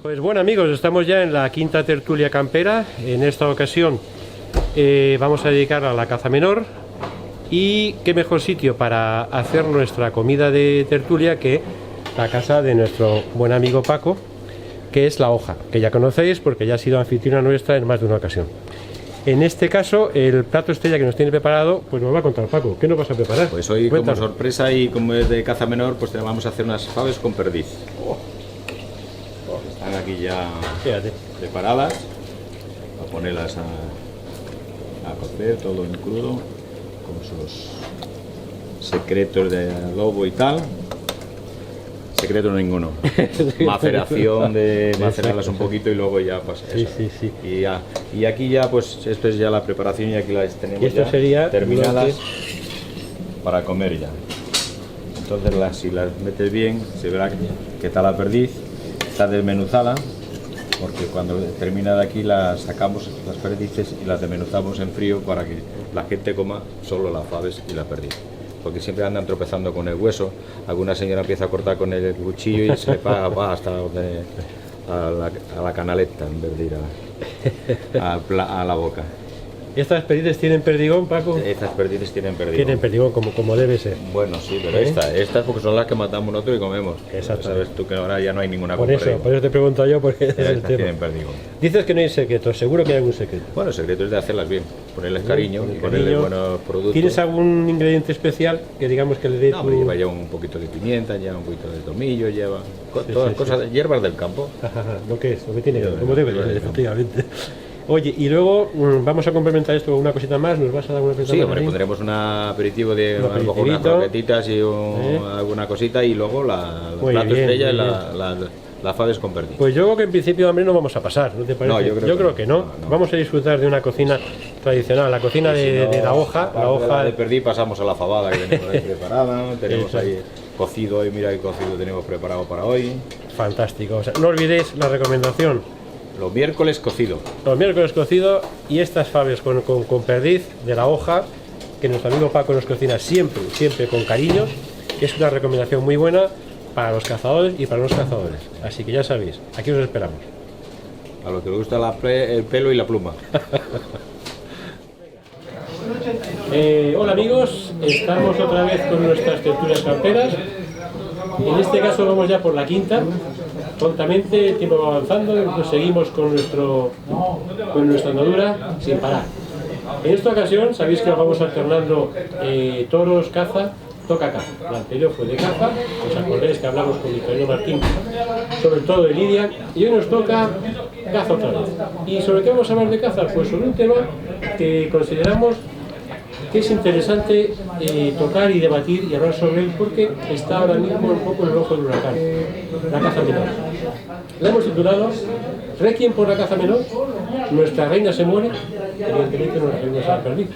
Pues bueno amigos, estamos ya en la quinta tertulia campera. En esta ocasión vamos a dedicar a la caza menor. Y qué mejor sitio para hacer nuestra comida de tertulia que la casa de nuestro buen amigo Paco, que es La Hoja, que ya conocéis porque ya ha sido anfitriona nuestra en más de una ocasión. En este caso, el plato estrella que nos tiene preparado, pues nos va a contar Paco. ¿Qué nos vas a preparar? Pues hoy, Cuéntanos. como sorpresa y como es de caza menor, pues te vamos a hacer unas faves con perdiz. Están aquí ya Fíjate. preparadas, a ponerlas a cocer todo en crudo, con sus secretos de adobo y tal. Secreto ninguno. Maceración de macerarlas un poquito y luego ya pasa eso. Sí. Y aquí ya pues esto es ya la preparación y aquí las tenemos Y esto ya sería terminadas para comer ya. Entonces si las metes bien se verá que está la perdiz, está desmenuzada, porque cuando termina de aquí las sacamos las perdices y las desmenuzamos en frío para que la gente coma solo las faves y la perdiz. Porque siempre andan tropezando con el hueso, alguna señora empieza a cortar con el cuchillo y se le va hasta a la canaleta en vez de ir a la boca. ¿Estas perdices tienen perdigón, Paco? Estas perdices tienen perdigón. Tienen perdigón, como debe ser. Bueno, sí, pero estas porque son las que matamos nosotros y comemos. Exacto. Sabes tú que ahora ya no hay ninguna Por con eso perdigón. te pregunto yo, porque es el Estas tema. tienen perdigón. Dices que no hay secretos, seguro que hay algún secreto. Bueno, el secreto es de hacerlas bien, ponerles cariño y ponerles Cariño. buenos productos. ¿Tienes algún ingrediente especial que digamos que le dé No, tu... hombre, lleva un poquito de pimienta, lleva un poquito de tomillo, lleva Sí, todas sí, cosas, hierbas del campo. Lo que es, lo que tiene que Sí, ser, como debe de ser, efectivamente. Oye, y luego vamos a complementar esto con una cosita más, ¿nos vas a dar una cosita Sí, más? hombre, ahí? pondremos un aperitivo de Un a lo mejor unas aperitivito. croquetitas y alguna cosita y luego la Muy plato bien, estrella muy y las faves con perdiz. Pues yo creo que en principio hambre no vamos a pasar, ¿no te parece? No, yo creo que que no. no. Vamos a disfrutar de una cocina tradicional, la cocina Y si de no, La Hoja. aparte La Hoja de perdiz pasamos a la fabada que tenemos ahí preparada, tenemos Eso. ahí cocido hoy, mira qué cocido tenemos preparado para hoy. Fantástico. O sea, no olvidéis la recomendación. Los miércoles cocido. Los miércoles cocido y estas faves con perdiz de La Hoja, que nuestro amigo Paco nos cocina siempre con cariño, que es una recomendación muy buena para los cazadores y para los cazadores. Así que ya sabéis, aquí os esperamos. A los que les gusta el pelo y la pluma. Hola amigos, estamos otra vez con nuestras tertulias camperas. En este caso vamos ya por la quinta. Prontamente el tiempo va avanzando, pues seguimos con nuestra andadura sin parar. En esta ocasión sabéis que vamos alternando toros, caza, toca caza. La anterior fue de caza, os acordáis que hablamos con Victorino Martín sobre todo de Lidia, y hoy nos toca caza otra vez. ¿Y sobre qué vamos a hablar de caza? Pues sobre un tema que consideramos que es interesante tocar y debatir y hablar sobre él porque está ahora mismo un poco en el ojo del huracán, la caza menor. La hemos titulado Requiem por la caza menor, nuestra reina se muere, evidentemente nuestra reina se ha perdido.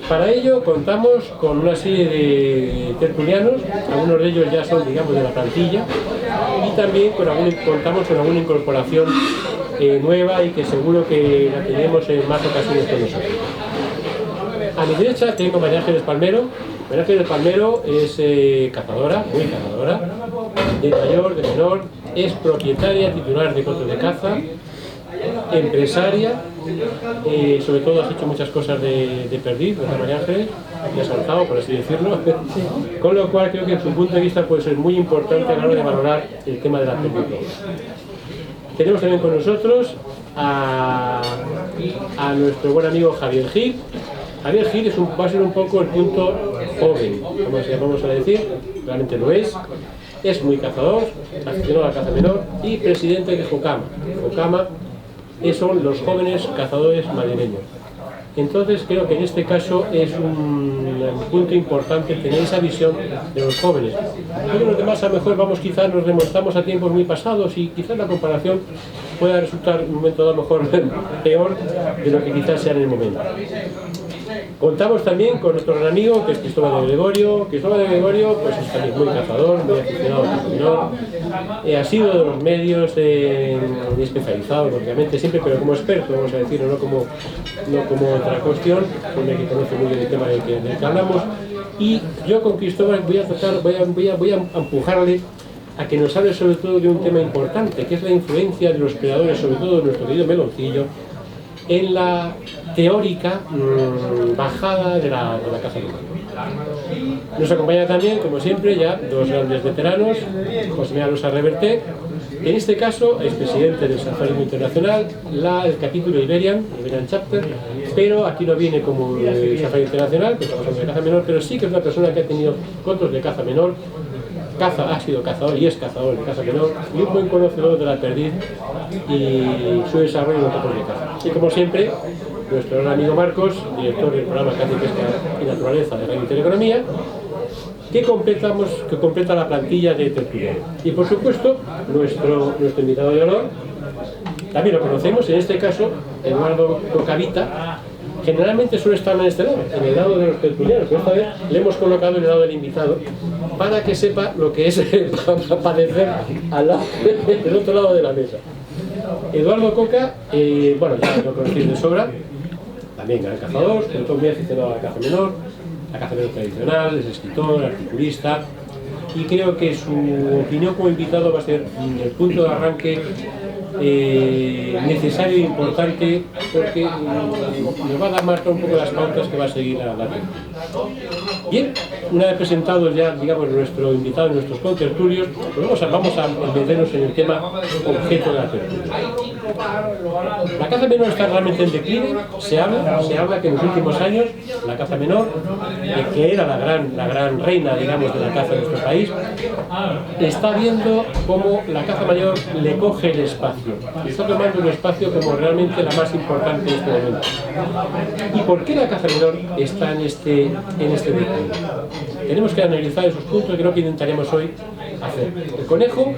Para ello contamos con una serie de tertulianos, algunos de ellos ya son, digamos, de la plantilla, y también contamos con alguna incorporación nueva y que seguro que la tenemos en más ocasiones con nosotros. A mi derecha tengo María Ángeles Palmero. María Ángeles Palmero es cazadora, muy cazadora, de mayor, de menor, es propietaria titular de cotos de caza, empresaria, sobre todo has hecho muchas cosas de perdiz, ¿verdad, María Ángeles? Te has saltado, por así decirlo. Con lo cual creo que en su punto de vista puede ser muy importante a la hora de valorar el tema de la perdiz. Tenemos también con nosotros a nuestro buen amigo Javier Gil. Javier Gil va a ser un poco el punto joven, vamos a decir, realmente lo es muy cazador, aficionado a la caza menor y presidente de Jocama. Jocama son los jóvenes cazadores madrileños. Entonces creo que en este caso es un punto importante tener esa visión de los jóvenes. Porque los demás a lo mejor quizás nos remontamos a tiempos muy pasados y quizás la comparación pueda resultar en un momento dado mejor peor de lo que quizás sea en el momento. Contamos también con nuestro gran amigo, que es Cristóbal de Gregorio. Cristóbal de Gregorio pues es también muy cazador, muy aficionado al menor. Ha sido de los medios muy especializados, obviamente, siempre, pero como experto, vamos a decirlo, no como otra cuestión, hombre que conoce muy bien el tema del que hablamos. Y yo con Cristóbal voy a empujarle a que nos hable sobre todo de un tema importante, que es la influencia de los predadores, sobre todo de nuestro querido meloncillo, en la teórica bajada de la caza menor. Nos acompaña también, como siempre, ya dos grandes veteranos, José Miguel Rosa Reverté, en este caso es presidente del Safari Internacional, el capítulo Iberian Chapter, pero aquí no viene como Safari Internacional, que estamos hablando de caza menor, pero sí que es una persona que ha tenido contos de caza menor, ha sido cazador y es cazador de caza menor, y un buen conocedor de la perdiz y su desarrollo en los campos de caza. Y como siempre, nuestro gran amigo Marcos, director del programa Caza y Pesca y Naturaleza de Radio Intereconomía, que completa la plantilla de tertulianos. Y por supuesto, nuestro invitado de honor, también lo conocemos, en este caso, Eduardo Cocavita, generalmente suele estar en este lado, en el lado de los tertulianos, pero esta vez le hemos colocado en el lado del invitado para que sepa lo que es padecer del otro lado de la mesa. Eduardo Coca, bueno, ya lo conocéis de sobra, también gran cazador, pero todo muy aficionado a la caza menor tradicional, es escritor, articulista, y creo que su opinión como invitado va a ser el punto de arranque necesario e importante, porque nos va a dar más un poco las pautas que va a seguir la tertulia. Bien, una vez presentados ya, digamos, nuestro invitado y nuestros contertulios, pues vamos a meternos en el tema objeto de la tertulia. La caza menor está realmente en declive. Se habla que en los últimos años la caza menor, que era la gran reina, digamos, de la caza en nuestro país, está viendo cómo la caza mayor le coge el espacio. Está tomando un espacio como realmente la más importante en este momento. ¿Y por qué la caza menor está en este declive? Tenemos que analizar esos puntos que creo que intentaremos hoy hacer. El conejo,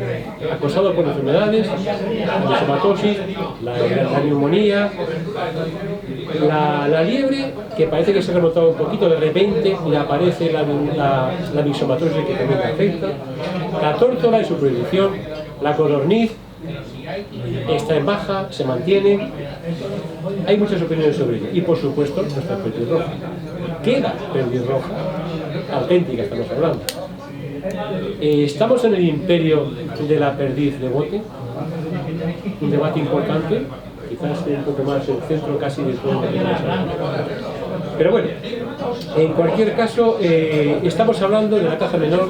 acosado por enfermedades, la misomatosis, la neumonía, la liebre, que parece que se ha remontado un poquito, de repente le aparece la misomatosis que también le afecta, la tórtola y su prohibición, la codorniz, está en baja, se mantiene. Hay muchas opiniones sobre ello. Y por supuesto, nuestra perdiz roja. ¿Qué era perdiz roja? Auténtica estamos hablando. Estamos en el imperio de la perdiz de bote, un debate importante, quizás un poco más el centro casi de todo el debate. Pero bueno, en cualquier caso, estamos hablando de la caza menor,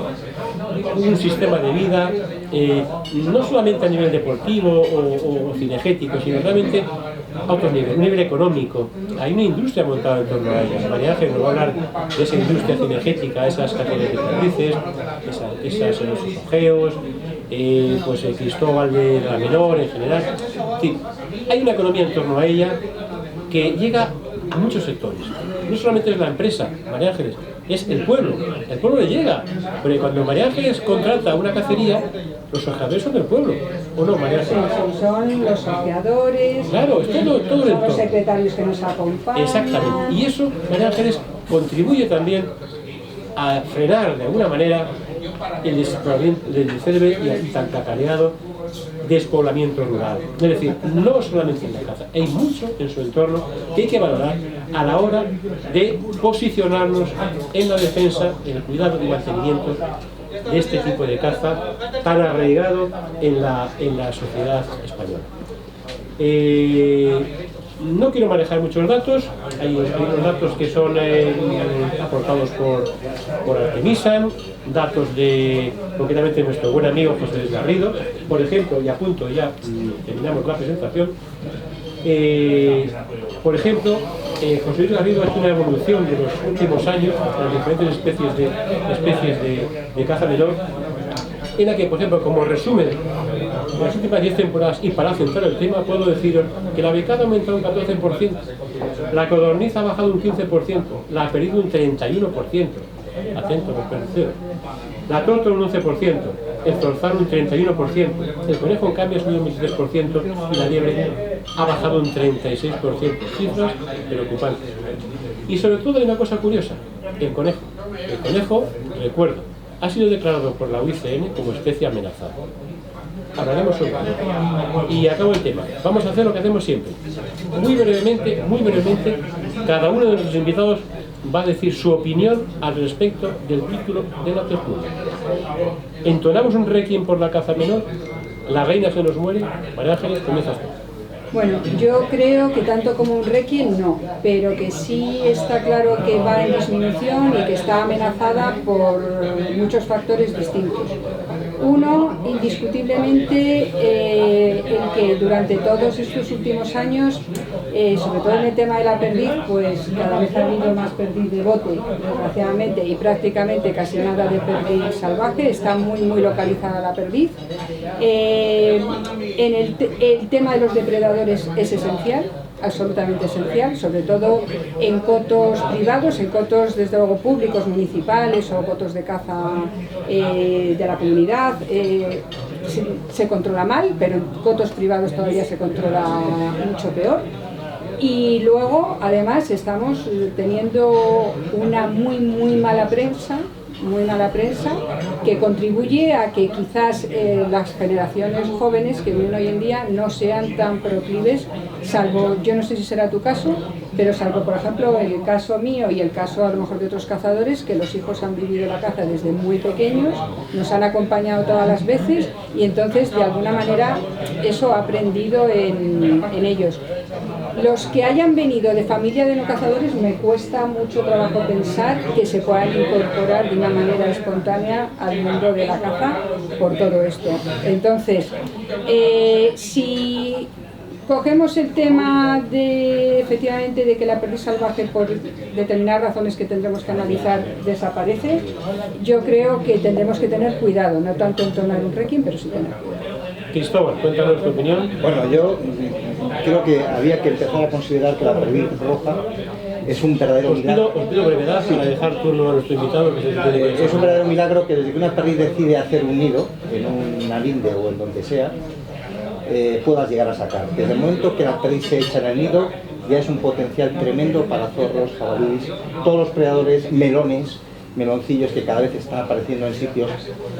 un sistema de vida, no solamente a nivel deportivo o cinegético, sino realmente a otro nivel, un nivel económico. Hay una industria montada en torno a ella. María Ángel nos va a hablar de esa industria cinegética, esas categorías de perdices, esos ojeos, pues el Cristóbal de la Menor en general. Sí, hay una economía en torno a ella que llega a muchos sectores. No solamente es la empresa, María Ángeles, es el pueblo le llega, porque cuando María Ángeles contrata una cacería, los ojeadores son del pueblo, ¿o no, María Ángeles? Son los ojeadores, claro, es todo el entorno. Los secretarios que nos acompañan. Exactamente, y eso, María Ángeles, contribuye también a frenar de alguna manera el despoblamiento del célebre y tan cacareado despoblamiento rural. Es decir, no solamente en la caza, hay mucho en su entorno que hay que valorar a la hora de posicionarnos en la defensa, en el cuidado y mantenimiento de este tipo de caza tan arraigado en la sociedad española. No quiero manejar muchos datos, hay unos datos que son aportados por Artemisa, datos de, concretamente, nuestro buen amigo José Luis Garrido, por ejemplo, y a punto ya terminamos la presentación. Por ejemplo, José Luis Garrido ha hecho una evolución de los últimos años de las diferentes especies de caza menor, en la que, por ejemplo, como resumen de las últimas 10 temporadas, y para centrar el tema, puedo deciros que la becada ha aumentado un 14%, la codorniz ha bajado un 15%, la ha perdido un 31%, atento, la tórtola un 11%, el zorzal un 31%, el conejo en cambio ha subido un 23% y la liebre ha bajado un 36%, cifras preocupantes. Y sobre todo hay una cosa curiosa, el conejo, recuerdo, ha sido declarado por la UICN como especie amenazada. Hablaremos sobre ello. Y acabo el tema. Vamos a hacer lo que hacemos siempre. Muy brevemente, cada uno de nuestros invitados va a decir su opinión al respecto del título de la tertulia. Entonamos un requiem por la caza menor, la reina se nos muere. María Ángeles, comienzas tú. Bueno, yo creo que tanto como un requiem no, pero que sí está claro que va en disminución y que está amenazada por muchos factores distintos. Uno, indiscutiblemente, el que durante todos estos últimos años, sobre todo en el tema de la perdiz, pues cada vez ha habido más perdiz de bote, desgraciadamente, y prácticamente casi nada de perdiz salvaje. Está muy localizada la perdiz. El tema de los depredadores es esencial, absolutamente esencial, sobre todo en cotos privados, en cotos desde luego públicos, municipales o cotos de caza de la comunidad. Se controla mal, pero en cotos privados todavía se controla mucho peor. Y luego, además, estamos teniendo una muy mala prensa que contribuye a que quizás las generaciones jóvenes que viven hoy en día no sean tan proclives, salvo, yo no sé si será tu caso, pero salvo por ejemplo el caso mío y el caso a lo mejor de otros cazadores, que los hijos han vivido la caza desde muy pequeños, nos han acompañado todas las veces y entonces de alguna manera eso ha aprendido en ellos. Los que hayan venido de familia de no cazadores, me cuesta mucho trabajo pensar que se puedan incorporar de una manera espontánea al mundo de la caza por todo esto. Entonces, si cogemos el tema de, efectivamente, de que la perdiz salvaje, por determinadas razones que tendremos que analizar, desaparece, yo creo que tendremos que tener cuidado, no tanto entonar un requiem, pero sí tener cuidado. Cristóbal, cuéntanos tu opinión. Bueno, yo creo que había que empezar a considerar que la perdiz roja es un verdadero milagro. Os pido brevedad para dejar turno a nuestro invitado. Que es un verdadero milagro que desde que una perdiz decide hacer un nido en una linde o en donde sea, puedas llegar a sacar. Desde el momento que la perdiz se echa en el nido, ya es un potencial tremendo para zorros, jabalíes, todos los predadores, meloncillos que cada vez están apareciendo en sitios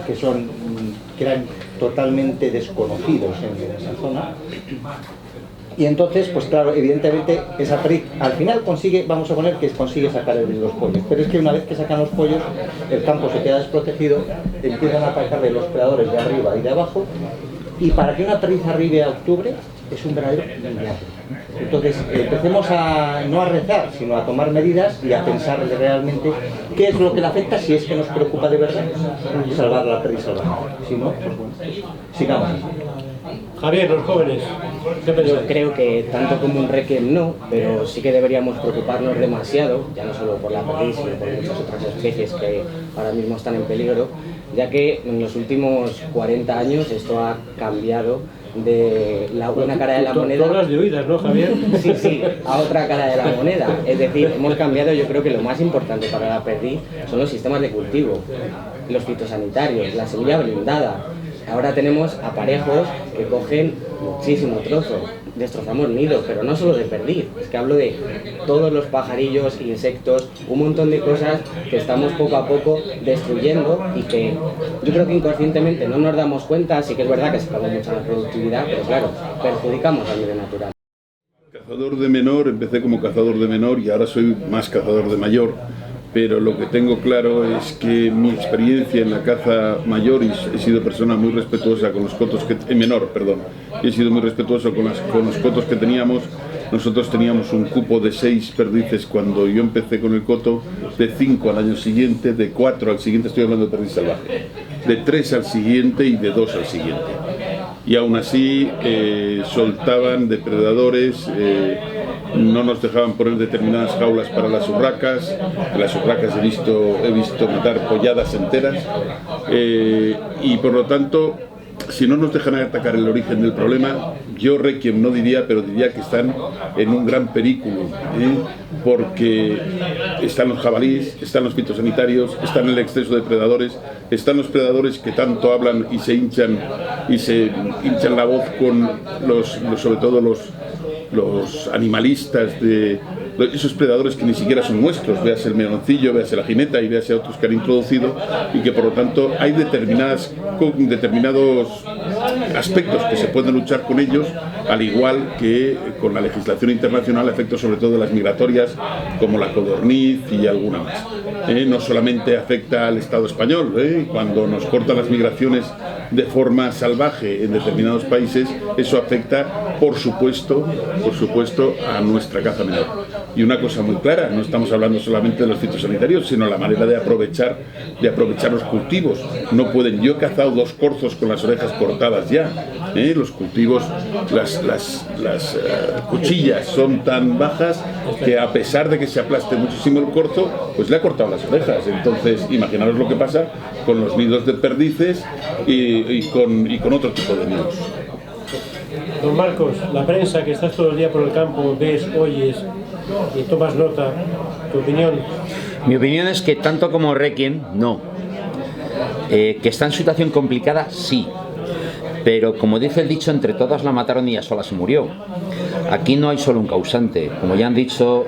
que eran totalmente desconocidos en esa zona. Y entonces, pues claro, evidentemente esa perdiz al final consigue, vamos a poner que consigue sacar los pollos, pero es que una vez que sacan los pollos, el campo se queda desprotegido, empiezan a atacarle los predadores de arriba y de abajo, y para que una perdiz arribe a octubre es un verdadero milagro. Entonces empecemos no a rezar, sino a tomar medidas y a pensar realmente qué es lo que le afecta, si es que nos preocupa de verdad salvar la perdiz salvaje. Si no, pues bueno, sigamos. Javier, los jóvenes, ¿qué pensáis? Yo creo que tanto como un requiem no, pero sí que deberíamos preocuparnos demasiado, ya no solo por la perdiz, sino por muchas otras especies que ahora mismo están en peligro, ya que en los últimos 40 años esto ha cambiado de una cara de la moneda. Tú hablas de oídas, ¿no, Javier? Sí, a otra cara de la moneda. Es decir, hemos cambiado, yo creo que lo más importante para la perdiz son los sistemas de cultivo, los fitosanitarios, la semilla blindada. Ahora tenemos aparejos que cogen muchísimo trozo, destrozamos nidos, pero no solo de perdiz, es que hablo de todos los pajarillos, insectos, un montón de cosas que estamos poco a poco destruyendo y que yo creo que inconscientemente no nos damos cuenta. Sí que es verdad que sacamos mucha más productividad, pero claro, perjudicamos al medio natural. Cazador de menor, empecé como cazador de menor y ahora soy más cazador de mayor. Pero lo que tengo claro es que mi experiencia en la caza mayor, y he sido persona muy respetuosa con los cotos he sido muy respetuoso con los cotos que teníamos. Nosotros teníamos un cupo de 6 perdices cuando yo empecé con el coto, de 5 al año siguiente, de 4 al siguiente, estoy hablando de perdiz salvaje, de 3 al siguiente y de 2 al siguiente. Y aún así soltaban depredadores, no nos dejaban poner determinadas jaulas para las urracas. Las urracas he visto matar polladas enteras, y por lo tanto, si no nos dejan atacar el origen del problema, yo requiem no diría, pero diría que están en un gran peligro, porque están los jabalíes, están los fitosanitarios, están el exceso de predadores, están los predadores que tanto hablan y se hinchan la voz con sobre todo los animalistas, de esos predadores que ni siquiera son nuestros, véase el meloncillo, véase la jineta y véase otros que han introducido, y que por lo tanto hay determinados aspectos que se pueden luchar con ellos, al igual que con la legislación internacional a efectos sobre todo de las migratorias, como la codorniz y alguna más. No solamente afecta al Estado español, cuando nos cortan las migraciones de forma salvaje en determinados países, eso afecta, por supuesto, a nuestra caza menor. Y una cosa muy clara, no estamos hablando solamente de los fitosanitarios, sino la manera de aprovechar los cultivos. No pueden, yo he cazado 2 corzos con las orejas cortadas ya, los cultivos, las cuchillas son tan bajas que a pesar de que se aplaste muchísimo el corzo, pues le ha cortado las orejas. Entonces, imaginaros lo que pasa con los nidos de perdices y con otro tipo de nidos. Don Marcos, la prensa, que estás todo el día por el campo, ves, oyes y tomas nota, ¿tu opinión? Mi opinión es que tanto como Requiem, no. Que está en situación complicada, sí. Pero como dice el dicho, entre todas la mataron y ella sola se murió. Aquí no hay solo un causante. Como ya han dicho,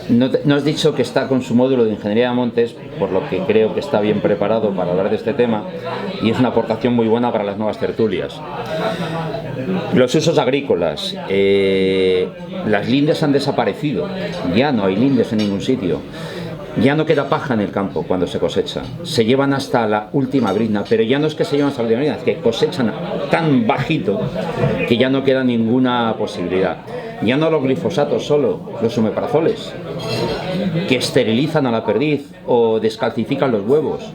no has dicho que está con su módulo de Ingeniería de Montes, por lo que creo que está bien preparado para hablar de este tema, y es una aportación muy buena para las nuevas tertulias. Los usos agrícolas. Las lindes han desaparecido. Ya no hay lindes en ningún sitio. Ya no queda paja en el campo cuando se cosecha. Se llevan hasta la última brizna, pero ya no es que se llevan hasta la última brizna, es que cosechan tan bajito que ya no queda ninguna posibilidad. Ya no los glifosatos solo, los omeprazoles, que esterilizan a la perdiz o descalcifican los huevos.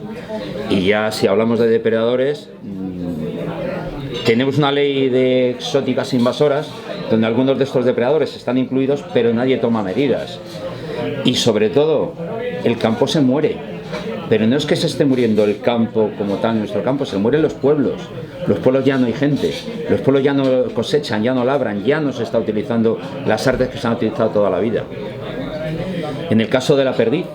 Y ya si hablamos de depredadores, tenemos una ley de exóticas invasoras donde algunos de estos depredadores están incluidos, pero nadie toma medidas. Y sobre todo, el campo se muere, pero no es que se esté muriendo el campo como tal, nuestro campo, se mueren los pueblos ya no hay gente, los pueblos ya no cosechan, ya no labran, ya no se está utilizando las artes que se han utilizado toda la vida. En el caso de la perdiz,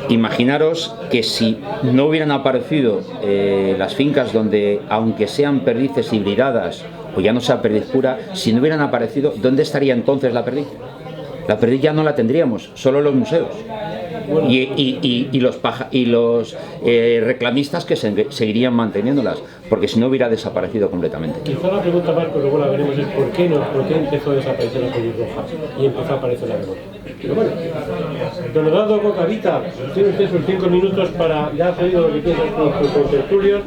imaginaros que si no hubieran aparecido las fincas donde, aunque sean perdices hibridadas o ya no sea perdiz pura, si no hubieran aparecido, ¿dónde estaría entonces la perdiz? La perdiz ya no la tendríamos, solo los museos. Y los reclamistas que seguirían manteniéndolas, porque si no hubiera desaparecido completamente. Quizá la pregunta, Marco, luego la veremos, es ¿por qué empezó a desaparecer la perdiz roja y empezó a aparecer la menor? Pero bueno, don Eduardo Cocavita, tiene usted sus 5 minutos para, ya ha pedido lo que piensa con tertulios,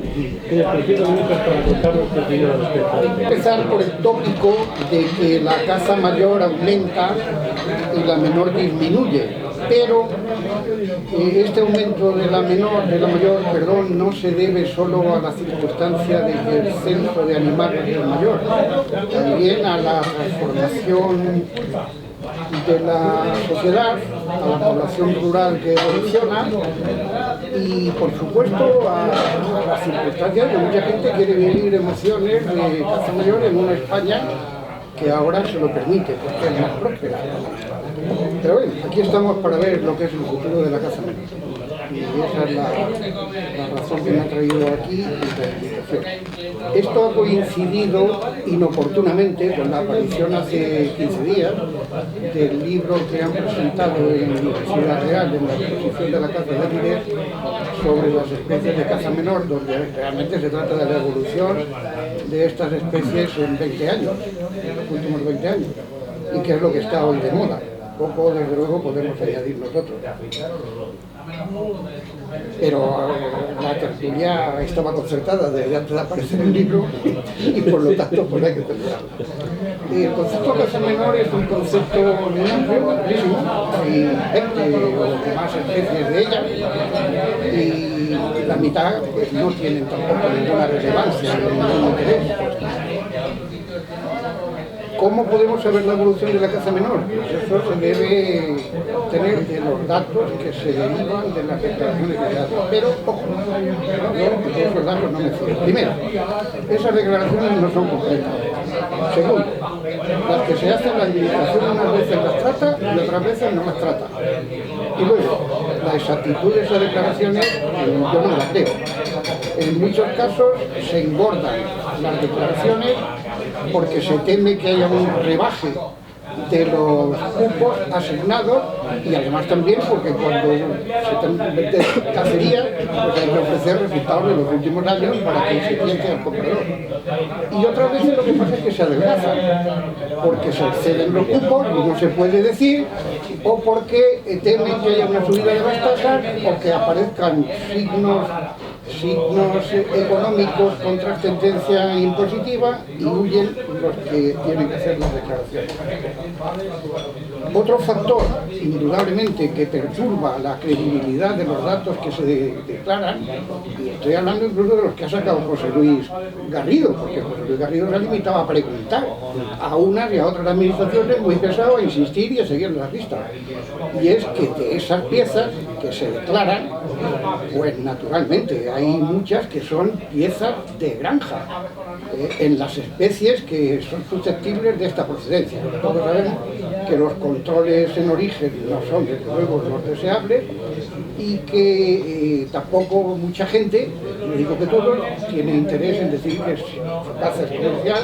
tiene sus 5 minutos para contarnos qué opinión al respecto. Voy a empezar por el tópico de que la caza mayor aumenta y la menor disminuye, pero este aumento de la mayor, no se debe solo a la circunstancia de que el censo de animales es mayor, también a la transformación de la sociedad, a la población rural que evoluciona y por supuesto a las circunstancias de mucha gente que quiere vivir emociones de caza mayor en una España que ahora se lo permite porque es más próspera. Pero bueno, aquí estamos para ver lo que es el futuro de la caza menor. Y esa es la razón que me ha traído aquí y la invitación. Esto ha coincidido inoportunamente con la aparición hace 15 días del libro que han presentado en la Universidad Real, en la exposición de la caza de Avilés, sobre las especies de caza menor, donde realmente se trata de la evolución de estas especies en 20 años, en los últimos 20 años, y que es lo que está hoy de moda. Poco, desde luego, podemos añadir nosotros. Pero la tertulia estaba concertada desde antes de aparecer el libro y por lo tanto pues hay que terminarlo. El concepto de caza menor es un concepto muy amplio, amplísimo, hay 20 o más especies de ella y la mitad pues, no tienen tampoco ninguna relevancia, ningún interés. ¿Cómo podemos saber la evolución de la caza menor? Pues eso se debe tener de los datos que se derivan de las declaraciones que se hacen. Pero, ojo, yo de esos datos no me fío. Primero, esas declaraciones no son completas. Segundo, las que se hacen la administración unas veces las trata y otras veces no las trata. Y luego, la exactitud de esas declaraciones yo no las creo. En muchos casos se engordan las declaraciones porque se teme que haya un rebaje de los cupos asignados, y además también porque cuando se trata de cacería, pues hay que ofrecer resultados de los últimos años para que se siente al comprador. Y otras veces lo que pasa es que se adelgaza, porque se exceden los cupos y no se puede decir, o porque temen que haya una subida de las tasas, o que aparezcan signos económicos con trascendencia impositiva y huyen los que tienen que hacer las declaraciones. Otro factor, indudablemente, que perturba la credibilidad de los datos que se declaran, y estoy hablando incluso de los que ha sacado José Luis Garrido, porque José Luis Garrido se limitaba a preguntar a unas y a otras administraciones, muy pesado a insistir y a seguir las listas. Y es que de esas piezas que se declaran, pues naturalmente hay muchas que son piezas de granja, en las especies que son susceptibles de esta procedencia. Todos sabemos que los controles en origen no son desde luego los deseables y que tampoco mucha gente, no digo que todos, tiene interés en decir que su caza es comercial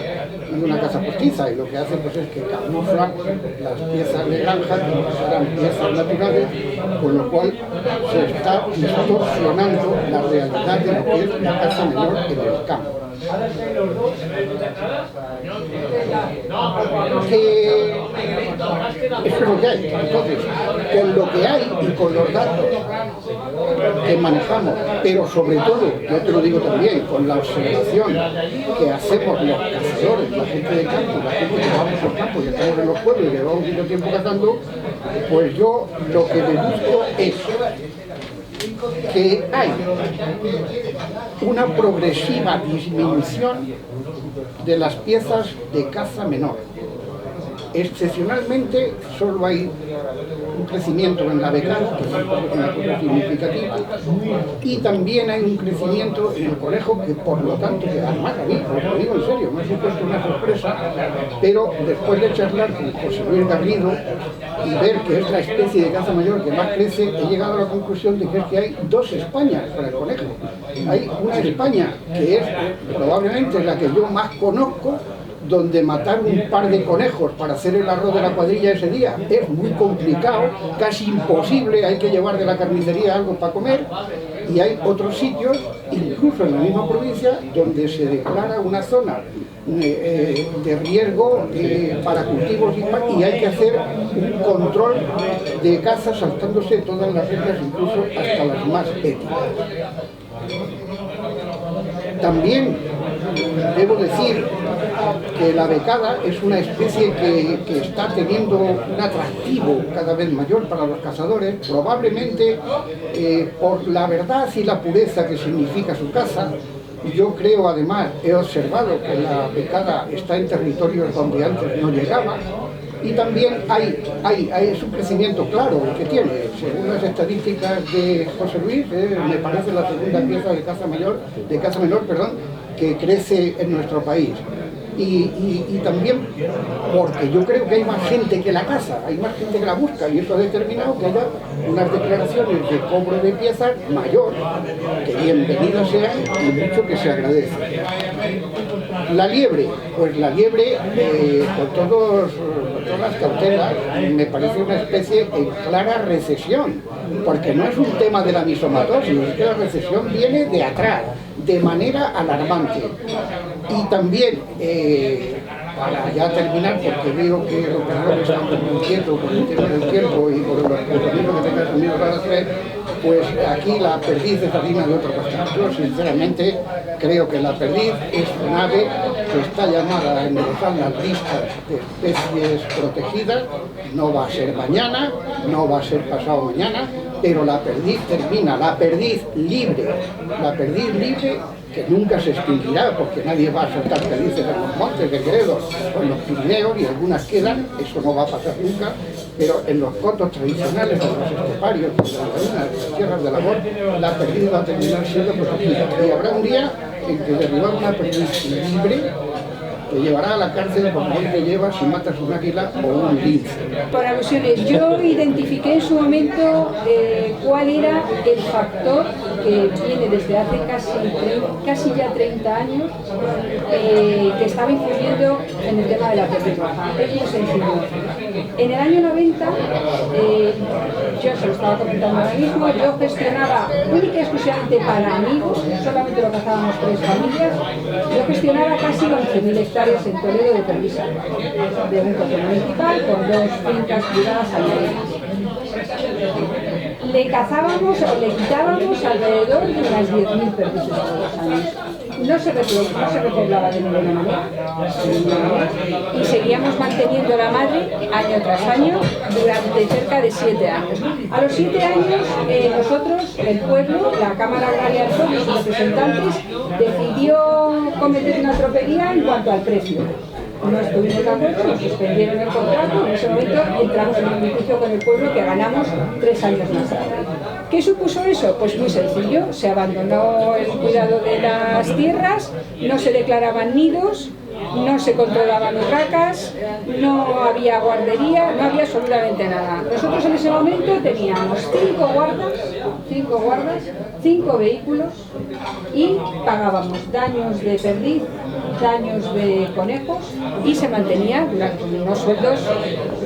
y una caza postiza, y lo que hacen pues es que camuflan las piezas de granja como si fueran piezas naturales, con lo cual se está distorsionando la realidad de lo que es la caza menor en el campo. Que eso es lo que hay. Entonces, con lo que hay y con los datos que manejamos, pero sobre todo, yo te lo digo también, con la observación que hacemos los cazadores, la gente de campo, la gente que vamos al campo y estamos en los pueblos y llevamos mucho tiempo cazando, pues yo lo que deduzco es que hay una progresiva disminución de las piezas de caza menor. Excepcionalmente solo hay un crecimiento en la becada, que es una cosa significativa, y también hay un crecimiento en el conejo, que por lo tanto, que además a mí, os lo digo en serio, me ha supuesto una sorpresa, pero después de charlar con José Luis Garrido y ver que es la especie de caza mayor que más crece, he llegado a la conclusión de que es que hay dos Españas para el conejo. Hay una España que es probablemente la que yo más conozco, donde matar un par de conejos para hacer el arroz de la cuadrilla ese día es muy complicado, casi imposible, hay que llevar de la carnicería algo para comer, y hay otros sitios, incluso en la misma provincia, donde se declara una zona de riesgo para cultivos y hay que hacer un control de caza saltándose todas las reglas, incluso hasta las más éticas. También debo decir que la becada es una especie que está teniendo un atractivo cada vez mayor para los cazadores, probablemente por la verdad y la pureza que significa su caza. Yo creo, además, he observado que la becada está en territorios donde antes no llegaba, y también es un crecimiento claro que tiene. Según las estadísticas de José Luis, me parece la segunda pieza de caza menor, que crece en nuestro país. Y también porque yo creo que hay más gente que la caza, hay más gente que la busca, y eso ha determinado que haya unas declaraciones de cobro de piezas mayor, que bienvenidas sean y mucho que se agradece. La liebre, pues la liebre con todas las cautelas me parece una especie en clara recesión, porque no es un tema de la misomatosis, es que la recesión viene de atrás, de manera alarmante. Y también, para ya terminar, porque veo que los cazadores están muy inquietos por el tema del tiempo y por los compromisos que tengan asumidos para hacer, pues aquí la perdiz es harina de otro costal. Yo sinceramente creo que la perdiz es un ave que está llamada a engrosar las listas de especies protegidas. No va a ser mañana, no va a ser pasado mañana, pero la perdiz termina, la perdiz libre, que nunca se extinguirá, porque nadie va a soltar perdices en los montes de Gredos o en los Pirineos, y algunas quedan, eso no va a pasar nunca, pero en los cotos tradicionales, en los esteparios, en las tierras de labor, la perdiz va a terminar siendo protegida. Y habrá un día en que derribar una perdiz libre te llevará a la cárcel como hoy te llevas si matas un águila o un lince. Por alusiones, yo identifiqué en su momento cuál era el factor que viene desde hace casi ya 30 años que estaba influyendo en el tema de la perdiz roja. Es muy sencillo. En el año 90, yo se lo estaba comentando ahora mismo, yo gestionaba única y exclusivamente para amigos, solamente lo cazábamos 3 familias, yo gestionaba casi 11.000 hectáreas en Toledo de perdiz de un coto municipal con 2 fincas privadas alrededor. Le cazábamos o le quitábamos alrededor de unas 10.000 perdices todos los años. No se repoblaba de ninguna manera y seguíamos manteniendo la madre año tras año durante cerca de 7 años. A los 7 años nosotros, el pueblo, la Cámara Agraria del Pueblo y sus representantes decidió cometer una tropelía en cuanto al precio. No estuvimos de acuerdo, nos suspendieron el contrato, en ese momento entramos en un litigio con el pueblo que ganamos 3 años más tarde. ¿Qué supuso eso? Pues muy sencillo, se abandonó el cuidado de las tierras, no se declaraban nidos, no se controlaban urracas, no había guardería, no había absolutamente nada. Nosotros en ese momento teníamos 5 guardas, 5 vehículos y pagábamos daños de perdiz, daños de conejos y se mantenía durante unos sueldos,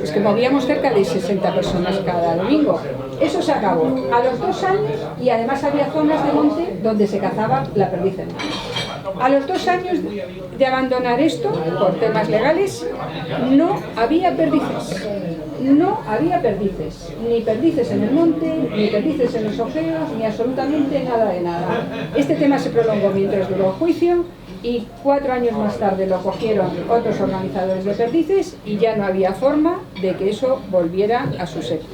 es que movíamos cerca de 60 personas cada domingo. Eso se acabó a los 2 años y además había zonas de monte donde se cazaba la perdiz en mar. A los 2 años de abandonar esto, por temas legales, no había perdices. No había perdices, ni perdices en el monte, ni perdices en los ojeos, ni absolutamente nada de nada. Este tema se prolongó mientras duró el juicio y 4 años más tarde lo cogieron otros organizadores de perdices y ya no había forma de que eso volviera a su sitio.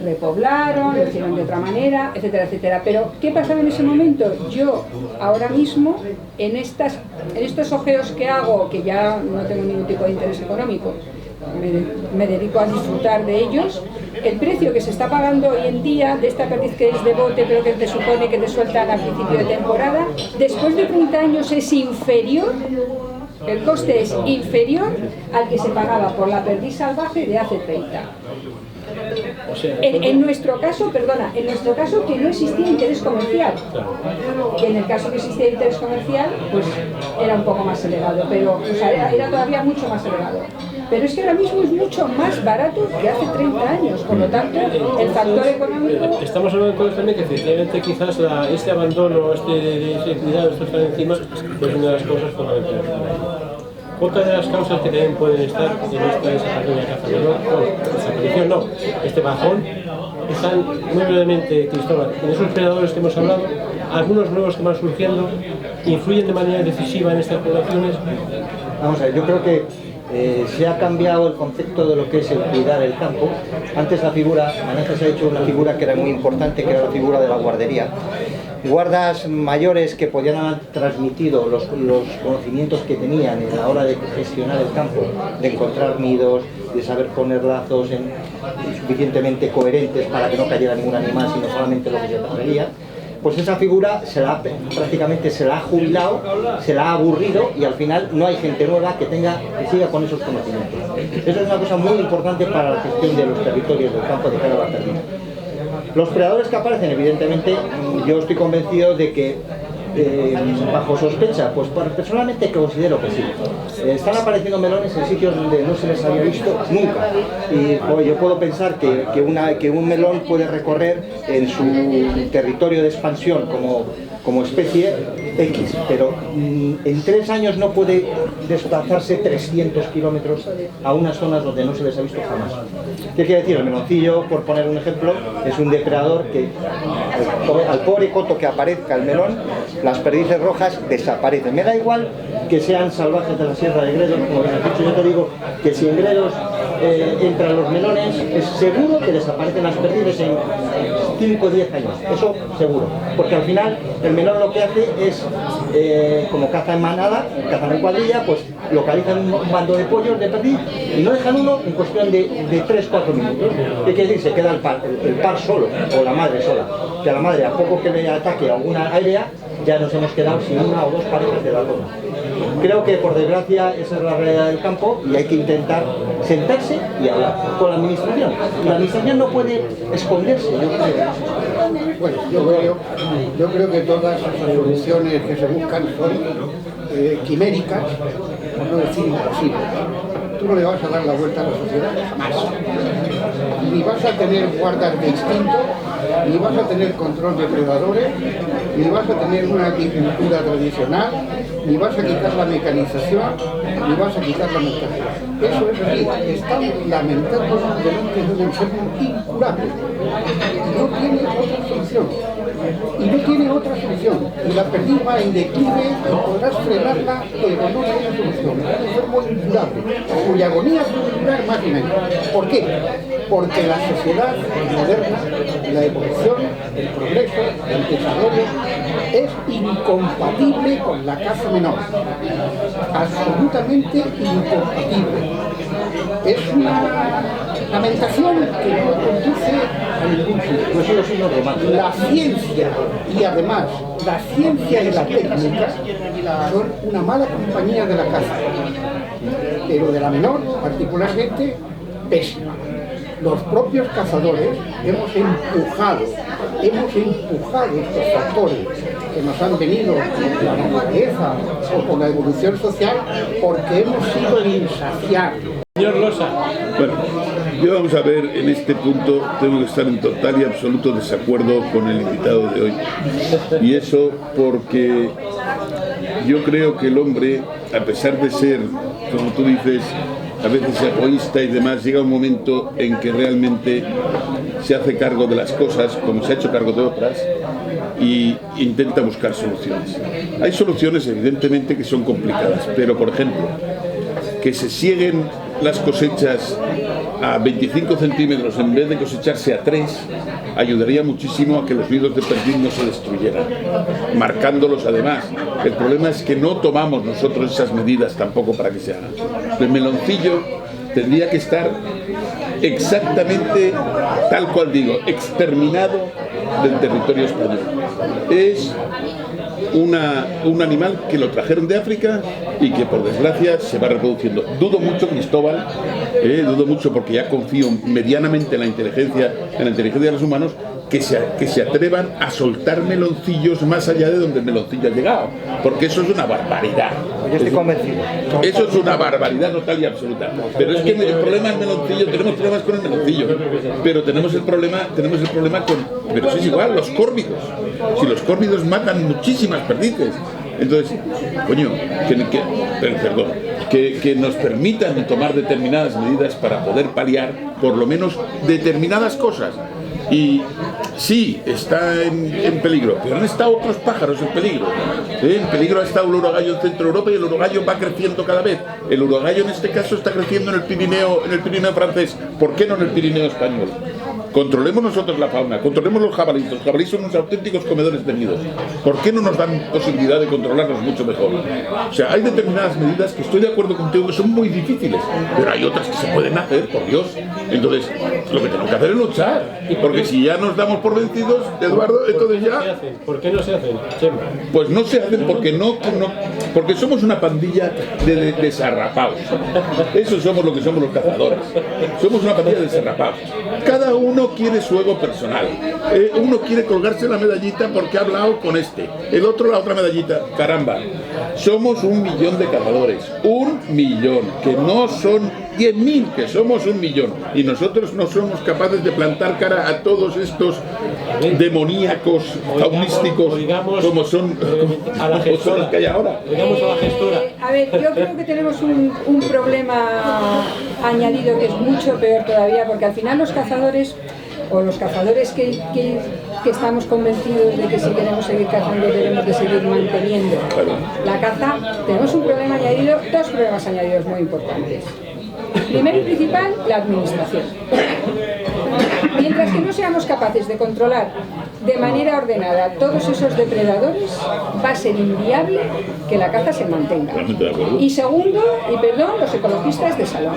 Repoblaron, lo hicieron de otra manera, etcétera, etcétera. Pero, ¿qué pasaba en ese momento? Yo, ahora mismo, en estos ojeos que hago, que ya no tengo ningún tipo de interés económico, me dedico a disfrutar de ellos, el precio que se está pagando hoy en día de esta perdiz que es de bote pero que te supone que te sueltan al principio de temporada, después de 30 años es inferior, el coste es inferior al que se pagaba por la perdiz salvaje de hace 30. O sea, en nuestro caso, perdona, en nuestro caso que no existía interés comercial, que en el caso que existía interés comercial, pues era un poco más elevado, pero o sea, era todavía mucho más elevado. Pero es que ahora mismo es mucho más barato que hace 30 años, por lo tanto, el factor económico... Estamos hablando entonces también que efectivamente quizás este abandono, ese cuidado, esto está encima, es una de las cosas fundamentales. Otra de las causas que también pueden estar en esta desaparición de caza menor, desaparición no, este bajón, están muy brevemente, Cristóbal, en esos predadores que hemos hablado, algunos nuevos que van surgiendo, influyen de manera decisiva en estas poblaciones. Vamos a ver, yo creo que se ha cambiado el concepto de lo que es el cuidar el campo. Antes antes se ha hecho una figura que era muy importante, que era la figura de la guardería. Guardas mayores que podían haber transmitido los conocimientos que tenían en la hora de gestionar el campo, de encontrar nidos, de saber poner lazos suficientemente coherentes para que no cayera ningún animal, sino solamente lo que se traería. Pues esa figura prácticamente se la ha jubilado, se la ha aburrido y al final no hay gente nueva que siga con esos conocimientos. Eso es una cosa muy importante para la gestión de los territorios del campo de cara a la perdiz. Los predadores que aparecen, evidentemente, yo estoy convencido de que bajo sospecha, pues personalmente considero que sí. Están apareciendo melones en sitios donde no se les había visto nunca. Y yo puedo pensar que un melón puede recorrer en su territorio de expansión como especie X, pero en 3 años no puede desplazarse 300 kilómetros a unas zonas donde no se les ha visto jamás. ¿Qué quiere decir? El meloncillo, por poner un ejemplo, es un depredador que al pobre coto que aparezca el melón, las perdices rojas desaparecen. Me da igual que sean salvajes de la Sierra de Gredos, como bien has dicho, yo te digo que si en Gredos entran los melones, es seguro que desaparecen las perdices en 5 o 10 años, eso seguro. Porque al final el menor lo que hace es, como caza en manada, cazan en cuadrilla, pues localizan un bando de pollos, de perdiz, y no dejan uno en cuestión de 3-4 minutos. ¿Qué quiere decir? Se queda el par solo, o la madre sola. Que a la madre, a poco que le ataque alguna área, ya nos hemos quedado sin una o dos parejas de la zona. Creo que por desgracia esa es la realidad del campo y hay que intentar sentarse y hablar con la administración. La administración no puede esconderse, yo creo. Bueno, yo creo que todas las soluciones que se buscan son quiméricas, por no decir imposibles. Tú no le vas a dar la vuelta a la sociedad jamás. Ni vas a tener guardas de instinto, ni vas a tener control de predadores, ni vas a tener una agricultura tradicional, ni vas a quitar la mecanización, ni vas a quitar la mortalidad. Eso es así. Estamos lamentablemente delante de un enfermo incurable. No tiene otra solución. Y no tiene otra solución. Y la perdiz va en declive, podrás frenarla, pero no tiene solución. Es un enfermo incurable, cuya agonía puede durar más y menos. ¿Por qué? Porque la sociedad moderna, la evolución, el progreso, el desarrollo, es incompatible con la caza menor. Absolutamente incompatible. Es una lamentación que no conduce a ningún sitio. La ciencia y además la ciencia y la técnica son una mala compañía de la caza, pero de la menor particularmente pésima. Los propios cazadores hemos empujado estos factores que nos han venido por la naturaleza o por la evolución social porque hemos sido insaciables. Señor Losa. Bueno, yo vamos a ver, en este punto tengo que estar en total y absoluto desacuerdo con el invitado de hoy. Y eso porque yo creo que el hombre, a pesar de ser, como tú dices, a veces egoísta y demás, llega un momento en que realmente se hace cargo de las cosas, como se ha hecho cargo de otras, y intenta buscar soluciones. Hay soluciones, evidentemente, que son complicadas, pero, por ejemplo, que se sieguen las cosechas a 25 centímetros en vez de cosecharse a 3, ayudaría muchísimo a que los nidos de perdiz no se destruyeran, marcándolos además. El problema es que no tomamos nosotros esas medidas tampoco para que se hagan. El meloncillo tendría que estar exactamente tal cual digo, exterminado del territorio español. Es un animal que lo trajeron de África y que por desgracia se va reproduciendo. Dudo mucho, Cristóbal, dudo mucho porque ya confío medianamente en la inteligencia de los humanos, que se atrevan a soltar meloncillos más allá de donde el meloncillo ha llegado, porque eso es una barbaridad. Yo estoy convencido. Eso es una barbaridad total y absoluta. Pero es que el problema es meloncillo, tenemos problemas con el meloncillo, pero tenemos el problema con, pero sí es igual, los córvidos. Si los córvidos matan muchísimas perdices. Entonces, coño, que nos permitan tomar determinadas medidas para poder paliar por lo menos determinadas cosas. Y sí, está en peligro, pero han estado otros pájaros en peligro. En peligro ha estado el urogallo en Centro Europa y el urogallo va creciendo cada vez. El urogallo en este caso está creciendo en el Pirineo francés. ¿Por qué no en el Pirineo español? Controlemos nosotros la fauna, controlemos los jabalíes. Los jabalíes son unos auténticos comedores de nidos. ¿Por qué no nos dan posibilidad de controlarlos mucho mejor? O sea, hay determinadas medidas que estoy de acuerdo contigo que son muy difíciles, pero hay otras que se pueden hacer, por Dios. Entonces, lo que tenemos que hacer es luchar. Porque si ya nos damos por vencidos, Eduardo, entonces ya... ¿Por qué no se hacen, Chema? Pues no se hacen porque somos una pandilla de desarrapados. Eso somos lo que somos los cazadores. Somos una pandilla de desarrapados. Cada uno quiere su ego personal. Uno quiere colgarse la medallita porque ha hablado con este. El otro la otra medallita. Caramba. Somos 1 millón de cazadores. 1 millón. Que no son 10.000, que somos 1 millón. Y nosotros no somos capaces de plantar cara a todos estos demoníacos, faunísticos, como son los que hay ahora. A ver, yo creo que tenemos un problema añadido que es mucho peor todavía, porque al final los cazadores que estamos convencidos de que si queremos seguir cazando debemos de seguir manteniendo la caza, tenemos un problema añadido, 2 problemas añadidos muy importantes. Primero y principal, la administración. Mientras que no seamos capaces de controlar de manera ordenada todos esos depredadores, va a ser inviable que la caza se mantenga. Y segundo, y perdón, los ecologistas de salón.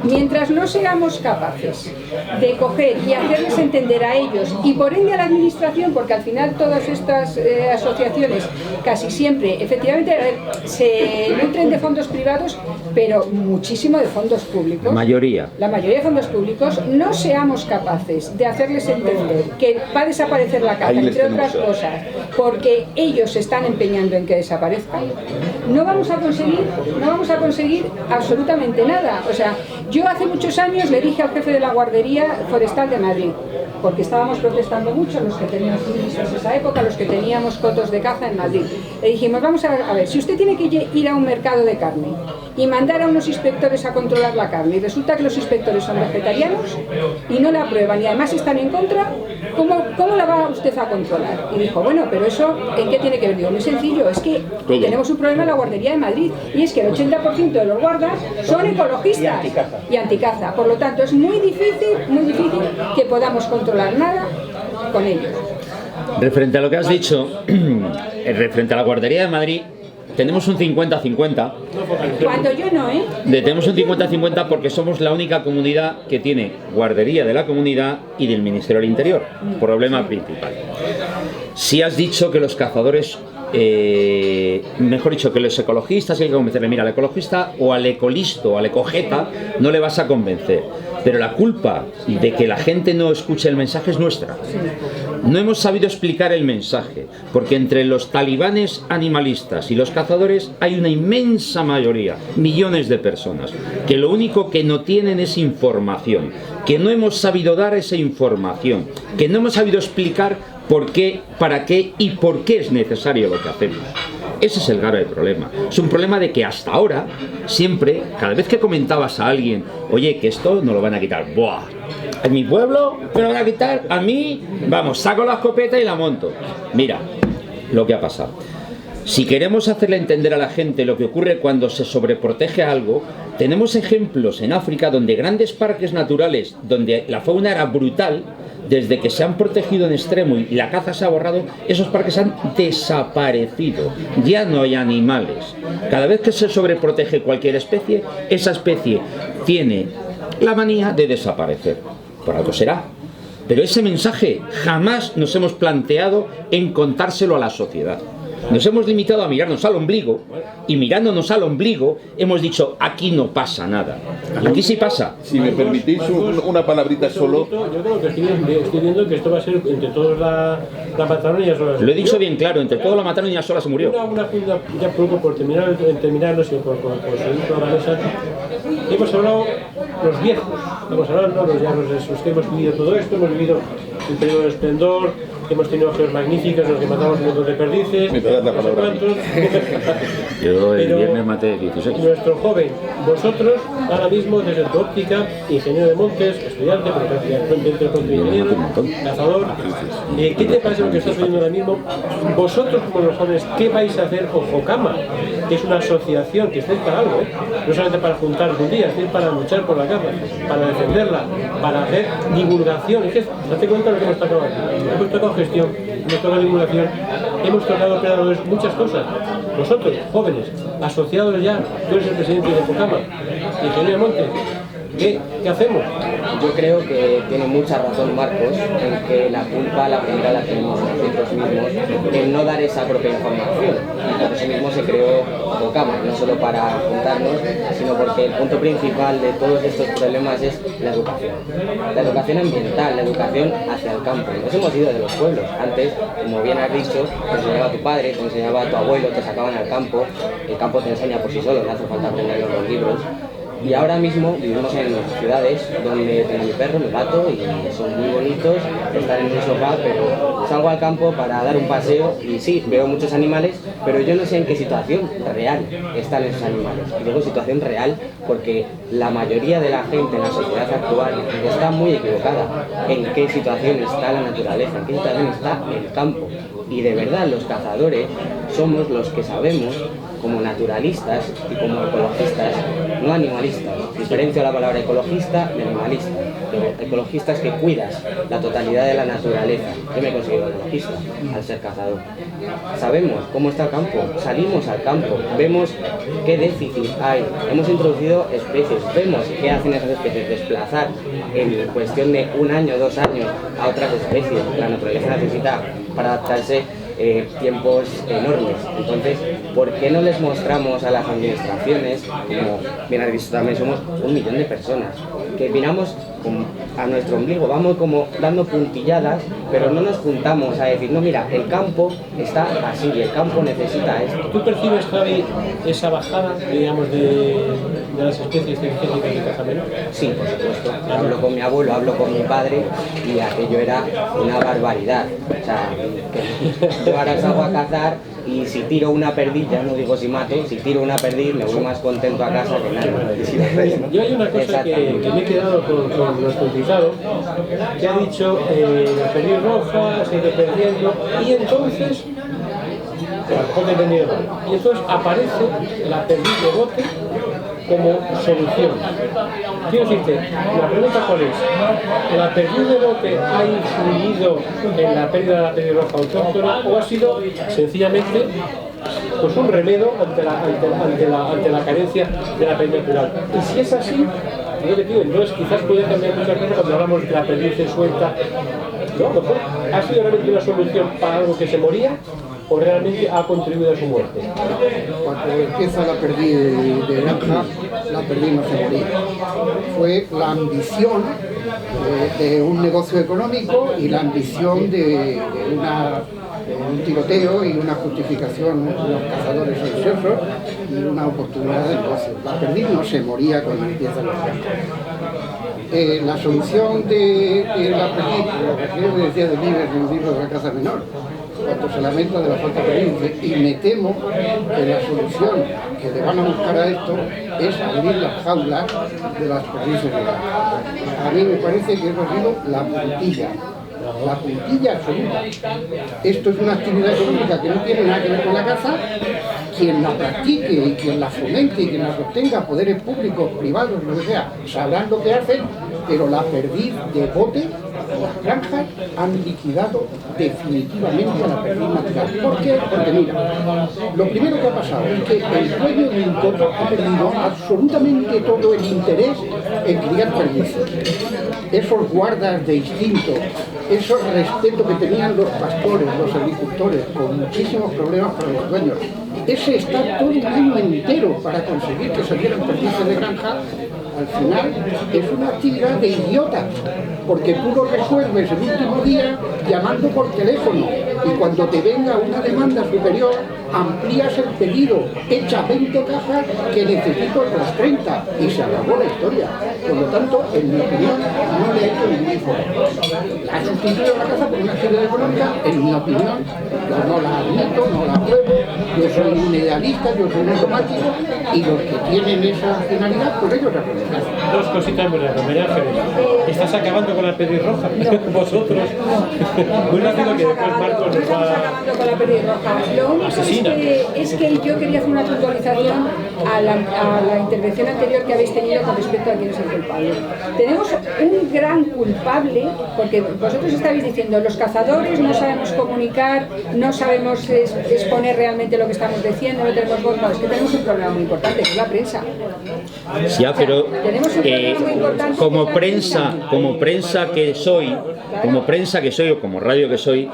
Mientras no seamos capaces de coger y hacerles entender a ellos y por ende a la administración, porque al final todas estas asociaciones casi siempre, efectivamente, se nutren de fondos privados, pero muchísimo de fondos públicos. La mayoría de fondos públicos, no seamos capaces de hacerles entender que va a desaparecer la caza, entre otras cosas, porque ellos se están empeñando en que desaparezca, no vamos a conseguir absolutamente nada. O sea, yo hace muchos años le dije al jefe de la Guardería Forestal de Madrid, porque estábamos protestando mucho los que teníamos turistas esa época, los que teníamos cotos de caza en Madrid. Le dijimos, vamos a ver, si usted tiene que ir a un mercado de carne y mandar a unos inspectores a controlar la carne y resulta que los inspectores son vegetarianos y no la aprueban y además están en contra, ¿cómo la va usted a controlar? Y dijo, bueno, pero eso, ¿en qué tiene que ver? Digo, muy sencillo, es que tenemos un problema en la Guardería de Madrid y es que el 80% de los guardas son ecologistas y anticaza. Por lo tanto, es muy difícil que podamos controlar nada con ellos. Referente a lo que has dicho, referente a la Guardería de Madrid, tenemos un 50-50. Cuando yo no, Tenemos un 50-50 porque somos la única comunidad que tiene guardería de la comunidad y del Ministerio del Interior. Problema principal. Si has dicho que los cazadores, mejor dicho, que los ecologistas, hay que convencerle, mira, al ecologista o al ecolisto o al ecojeta no le vas a convencer. Pero la culpa de que la gente no escuche el mensaje es nuestra. No hemos sabido explicar el mensaje, porque entre los talibanes animalistas y los cazadores hay una inmensa mayoría, millones de personas, que lo único que no tienen es información, que no hemos sabido dar esa información, que no hemos sabido explicar por qué, para qué y por qué es necesario lo que hacemos. Ese es el grave problema. Es un problema de que hasta ahora, siempre, cada vez que comentabas a alguien, oye, que esto no lo van a quitar, ¡buah! En mi pueblo me lo van a quitar, a mí, vamos, saco la escopeta y la monto. Mira lo que ha pasado. Si queremos hacerle entender a la gente lo que ocurre cuando se sobreprotege algo, tenemos ejemplos en África donde grandes parques naturales, donde la fauna era brutal, desde que se han protegido en extremo y la caza se ha borrado, esos parques han desaparecido. Ya no hay animales. Cada vez que se sobreprotege cualquier especie, esa especie tiene la manía de desaparecer. Por algo será. Pero ese mensaje jamás nos hemos planteado en contárselo a la sociedad. Nos hemos limitado a mirarnos al ombligo y mirándonos al ombligo hemos dicho, aquí no pasa nada. Aquí sí pasa. Si me permitís una palabrita solo. Yo creo que estoy viendo que esto va a ser entre todos la Patagonia sola. Lo he dicho bien claro, entre todos la mataron y ya sola se murió. Ya por terminarlo, si por seguir toda la mesa. Hemos hablado los viejos, hemos hablado los que hemos vivido todo esto, hemos vivido un periodo de esplendor, hemos tenido geos magníficos en los que matamos un montón de perdices, no sé cuántos. Yo el viernes maté 16. Nuestro joven, vosotros, ahora mismo desde tu óptica, ingeniero de montes, estudiante, ingeniero, cazador, ¿qué te parece lo que estás viendo ahora mismo? Vosotros como los jóvenes, ¿qué vais a hacer con Jocama? Que es una asociación que estáis para algo, no solamente para juntar un día, estáis para luchar por la caza, para defenderla, para hacer divulgación. Es que date cuenta de lo que hemos tocado aquí. Hemos tocado gestión, hemos tocado divulgación, hemos tocado predadores, muchas cosas. Vosotros, jóvenes, asociados ya, tú eres el presidente de Jocama, ingeniero de montes, ¿qué hacemos? Yo creo que tiene mucha razón Marcos en que la culpa la primera la tenemos nosotros mismos en no dar esa propia información. Y por eso mismo se creó Jocama, no solo para juntarnos, sino porque el punto principal de todos estos problemas es la educación. La educación ambiental, la educación hacia el campo. Nos hemos ido de los pueblos. Antes, como bien has dicho, te enseñaba tu padre, te enseñaba tu abuelo, te sacaban al campo. El campo te enseña por sí solo, no hace falta aprenderlo en los libros. Y ahora mismo vivimos en ciudades donde tengo mi perro, mi gato y son muy bonitos, estar en un sofá, pero salgo al campo para dar un paseo y sí, veo muchos animales, pero yo no sé en qué situación real están esos animales. Y digo situación real porque la mayoría de la gente en la sociedad actual está muy equivocada en qué situación está la naturaleza, en qué situación está el campo. Y de verdad los cazadores somos los que sabemos como naturalistas y como ecologistas, no animalistas. Diferencio la palabra ecologista de animalista. Pero ecologista es que cuidas la totalidad de la naturaleza. Yo me considero ecologista al ser cazador. Sabemos cómo está el campo, salimos al campo, vemos qué déficit hay, hemos introducido especies, vemos qué hacen esas especies, desplazar en cuestión de 1 año, 2 años a otras especies. La naturaleza necesita para adaptarse tiempos enormes. Entonces, ¿por qué no les mostramos a las administraciones, como bien has visto también somos 1 millón de personas, que miramos a nuestro ombligo, vamos como dando puntilladas, pero no nos juntamos a decir, no, mira, el campo está así y el campo necesita esto? ¿Tú percibes, Javi, esa bajada, digamos, de las especies cinegéticas de caza menor? Sí, por supuesto. Hablo con mi abuelo, hablo con mi padre y aquello era una barbaridad. O sea, que yo ahora salgo a cazar y si tiro una perdiz, ya no digo si mato, si tiro una perdiz me voy más contento a casa que nadie. Yo hay una cosa que me he quedado con nuestro invitado, que ha dicho la perdiz roja se irá perdiendo y entonces y entonces aparece la perdiz de bote como solución. Quiero decirte, la pregunta cuál es, ¿la perdiz de bote ha influido en la pérdida de la perdiz roja autóctona o ha sido sencillamente pues un remedio ante la carencia de la perdiz natural? Y si es así, yo te digo, entonces quizás puede cambiar muchas cosas cuando hablamos de la perdiz suelta. No, mejor, ¿ha sido realmente una solución para algo que se moría o realmente ha contribuido a su muerte? Cuando empieza la perdiz de granja, la perdiz no se moría. Fue la ambición de un negocio económico y la ambición de un tiroteo y una justificación de los cazadores ansiosos y una oportunidad de negocio. La perdiz no se moría cuando empieza la granja. La solución de la perdiz, lo que decía de Vives en el libro de la caza menor, cuando se lamenta de la falta de perdiz, y me temo que la solución que le van a buscar a esto es abrir las jaulas de las perdices de granja. A mí me parece que eso ha sido la puntilla absoluta. Esto es una actividad económica que no tiene nada que ver con la caza. Quien la practique y quien la fomente y quien la sostenga, poderes públicos, privados, lo que sea, sabrán lo que hacen, pero la perdiz de bote, las granjas han liquidado definitivamente a la perdiz natural. ¿Por qué? Porque mira, lo primero que ha pasado es que el dueño de un coto ha perdido absolutamente todo el interés en criar perdices. Esos guardas de instinto, esos respeto que tenían los pastores, los agricultores, con muchísimos problemas para los dueños, ese está todo un año entero para conseguir que salieran perdices de granja, al final es una actividad de idiotas, porque tú lo resuelves el último día llamando por teléfono y cuando te venga una demanda superior amplías el pedido, echa 20 cajas que necesito otras 30 y se acabó la historia. Por lo tanto, en mi opinión, no le ha hecho ningún favor. La ha sustituido la caza por una actividad económica, en mi opinión, yo no la admito, no la apruebo, yo soy un idealista, yo soy un automático y los que tienen esa finalidad, pues ellos representan. Dos cositas muy rápidas, María Ángeles. ¿Estás acabando con la perdiz roja? Vosotros. Muy rápido que después Marcos nos va acabando con la perdiz roja. Lo único es que yo quería hacer una puntualización a la intervención anterior que habéis tenido con respecto a quién es el culpable. Tenemos un gran culpable, porque vosotros estáis diciendo, los cazadores no sabemos comunicar, no sabemos exponer realmente lo que estamos diciendo, no tenemos voz. No, es que tenemos un problema muy importante, que es la prensa. Ya, pero como prensa que soy o como radio que soy,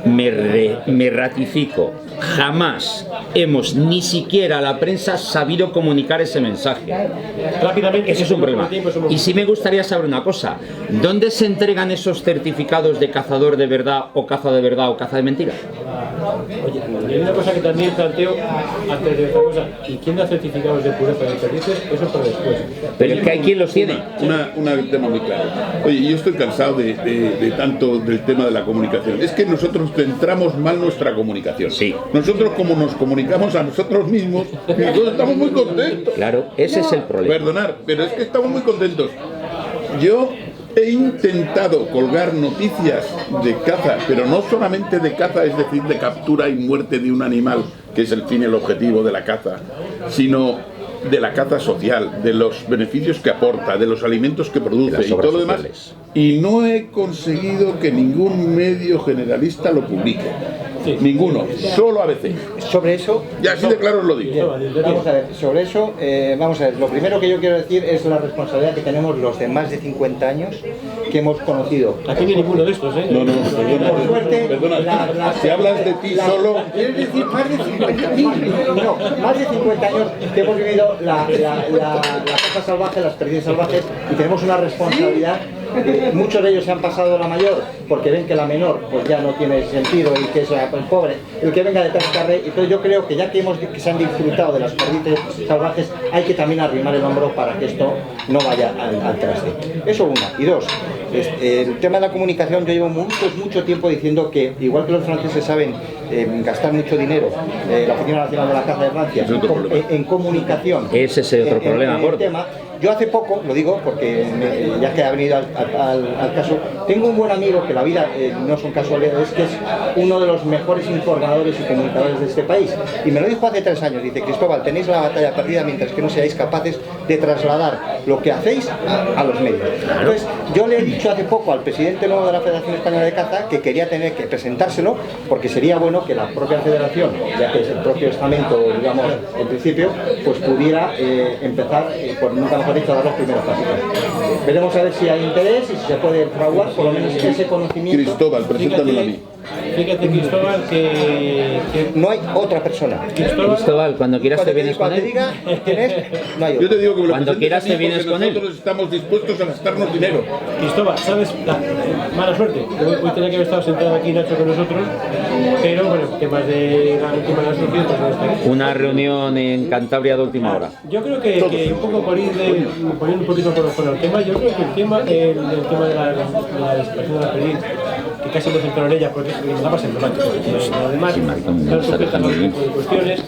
me ratifico. Jamás hemos, ni siquiera la prensa, sabido comunicar ese mensaje. rápidamente. Ese es un problema. Y sí me gustaría saber una cosa. ¿Dónde se entregan esos certificados de cazador de verdad o caza de mentira? Oye, y hay una cosa que también planteo antes de otra cosa. ¿Y quién da certificados de pureza de perdices? Eso para después. Pero es que hay quien los tiene. Un tema muy claro. Oye, yo estoy cansado de tanto del tema de la comunicación. Es que nosotros centramos mal nuestra comunicación. Sí. Nosotros, como nos comunicamos a nosotros mismos, nosotros estamos muy contentos. Claro, ese es el problema. Perdonar, pero es que estamos muy contentos. Yo he intentado colgar noticias de caza, pero no solamente de caza, es decir, de captura y muerte de un animal, que es el fin y el objetivo de la caza, sino de la caza social, de los beneficios que aporta, de los alimentos que produce y todo lo demás. Y no he conseguido que ningún medio generalista lo publique. Sí. Ninguno, solo ABC. Sobre eso... Y así de claro os lo digo. Vamos a ver, sobre eso, vamos a ver, lo primero que yo quiero decir es la responsabilidad que tenemos los de más de 50 años que hemos conocido. Aquí no hay ninguno de estos, ¿eh? No, perdona, Por suerte, perdona. Si hablas de ti solo... ¿Quieres decir más de 50 años? No, más de 50 años que hemos vivido la caza salvaje, las pérdidas salvajes, y tenemos una responsabilidad. Muchos de ellos se han pasado a la mayor porque ven que la menor pues ya no tiene sentido y que es el pobre el que venga detrás de rey. Entonces yo creo que ya que se han disfrutado de las pérdidas salvajes, hay que también arrimar el hombro para que esto no vaya al traste. Eso una. Y dos, el tema de la comunicación, yo llevo mucho tiempo diciendo que igual que los franceses saben gastar mucho dinero, la Oficina Nacional de la Caza de Francia, en comunicación. Ese es otro problema, gordo. Yo hace poco, lo digo porque ya que ha venido al caso, tengo un buen amigo que la vida no son casualidades, que es uno de los mejores informadores y comunicadores de este país. Y me lo dijo hace 3 años, dice: Cristóbal, tenéis la batalla perdida mientras que no seáis capaces de trasladar lo que hacéis a los medios. Entonces, yo le he dicho hace poco al presidente nuevo de la Federación Española de Caza que quería tener que presentárselo, porque sería bueno que la propia federación, ya que es el propio estamento, digamos, en principio, pues pudiera empezar, por nunca mejor dicho, a dar los primeros pasos. Veremos a ver si hay interés y si se puede fraguar, por lo menos ese conocimiento. Cristóbal, preséntamelo a mí. Fíjate, Cristóbal, que no hay otra persona. Cristóbal, cuando quieras te vienes con él. Diga quién es, no hay Yo te digo que cuando quieras te vienes con él. Nosotros estamos dispuestos a gastarnos dinero. Cristóbal, ¿sabes? Mala suerte. Hoy tenía que haber estado sentado aquí Nacho con nosotros, pero bueno, temas de la última surgido, pues no está aquí. Una reunión en Cantabria de última hora. Yo creo que un poco por ir poniendo un poquito por el tema, yo creo que el tema de la dispersión de la perdiz, que casi no centro en ella, porque la base es problemática. Además, están sujetas a otro tipo de cuestiones.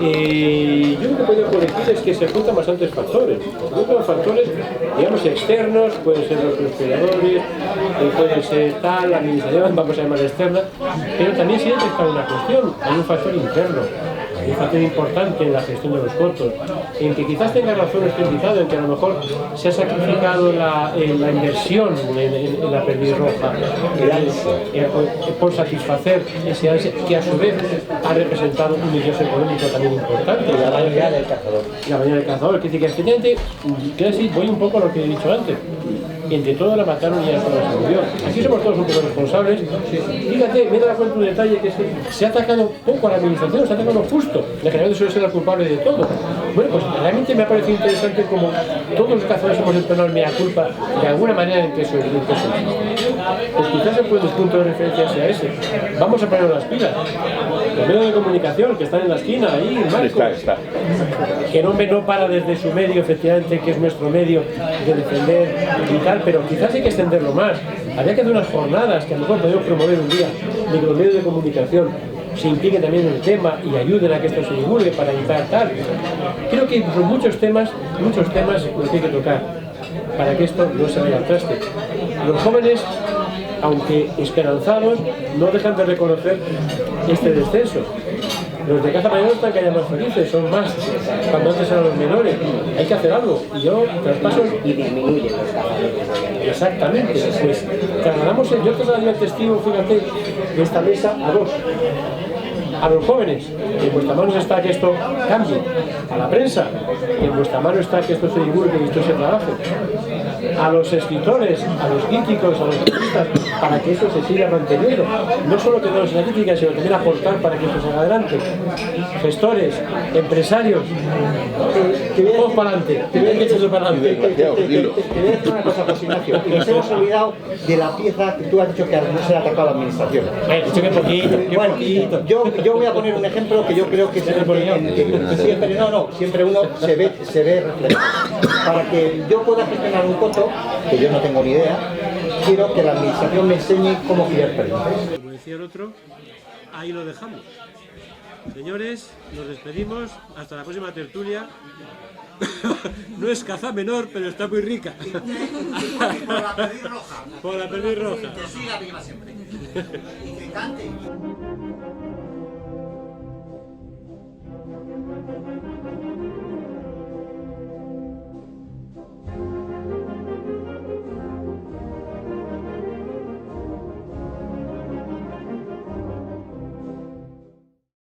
Yo lo que puedo corregir es que se juntan bastantes factores. Se juntan factores, digamos, externos, pueden ser los predadores, puede ser tal, la administración, vamos a llamar externa, pero también siempre está una cuestión, hay un factor interno. Hay un factor importante en la gestión de los cotos, en que quizás tenga razón utilizado, en que a lo mejor se ha sacrificado la inversión en la perdiz roja por satisfacer ese ansia que a su vez ha representado un ingreso económico también importante. La mayoría del cazador. La mayoría del cazador, que dice que efectivamente, casi voy un poco a lo que he dicho antes. Entre todo la mataron y ya solo se murió. Aquí somos todos un poco responsables. Fíjate, me he dado cuenta un detalle, que es que se ha atacado poco a la administración, se ha atacado justo. La generalmente suele ser la culpable de todo. Bueno, pues realmente me ha parecido interesante como todos los cazadores hemos entonado el mea culpa de alguna manera en que eso existe. Pues quizás el punto de referencia sea ese. Vamos a poner las pilas. Los medios de comunicación que están en la esquina, ahí, Marco. Está. Que no para desde su medio, efectivamente, que es nuestro medio de defender y tal, pero quizás hay que extenderlo más. Habría que hacer unas jornadas que a lo mejor podemos promover un día de que los medios de comunicación se impliquen también en el tema y ayuden a que esto se divulgue para evitar tal. Creo que son muchos temas los que hay que tocar para que esto no se vaya al traste. Los jóvenes, aunque esperanzados, no dejan de reconocer este descenso. Los de caza mayor están cada vez más felices, son más cuando antes eran los menores. Hay que hacer algo. Y yo traspaso y disminuyen los cazadores. Exactamente. Pues trasladamos yo trasladaría el testigo, fíjate, de esta mesa a dos. A los jóvenes, en vuestra mano está que esto cambie. A la prensa, en vuestra mano está que esto se divulgue y esto se trabaje. A los escritores, a los críticos, a los periodistas, para que esto se siga manteniendo. No solo que no sea crítica, sino también aportar para que esto salga adelante. Gestores, empresarios, todos para adelante. Te voy a decir una cosa, José Ignacio, y nos hemos olvidado de la pieza que tú has dicho que no se le ha atacado a la administración. Dicho que poquito. Yo voy a poner un ejemplo que yo creo que siempre uno se ve reflejado. Para que yo pueda gestionar un coto, que yo no tengo ni idea, quiero que la administración me enseñe cómo criar perdices. Como decía el otro, ahí lo dejamos. Señores, nos despedimos, hasta la próxima tertulia. No es caza menor, pero está muy rica. Por la perdiz roja. Por la perdiz roja. Que siga viva siempre. Y que cante.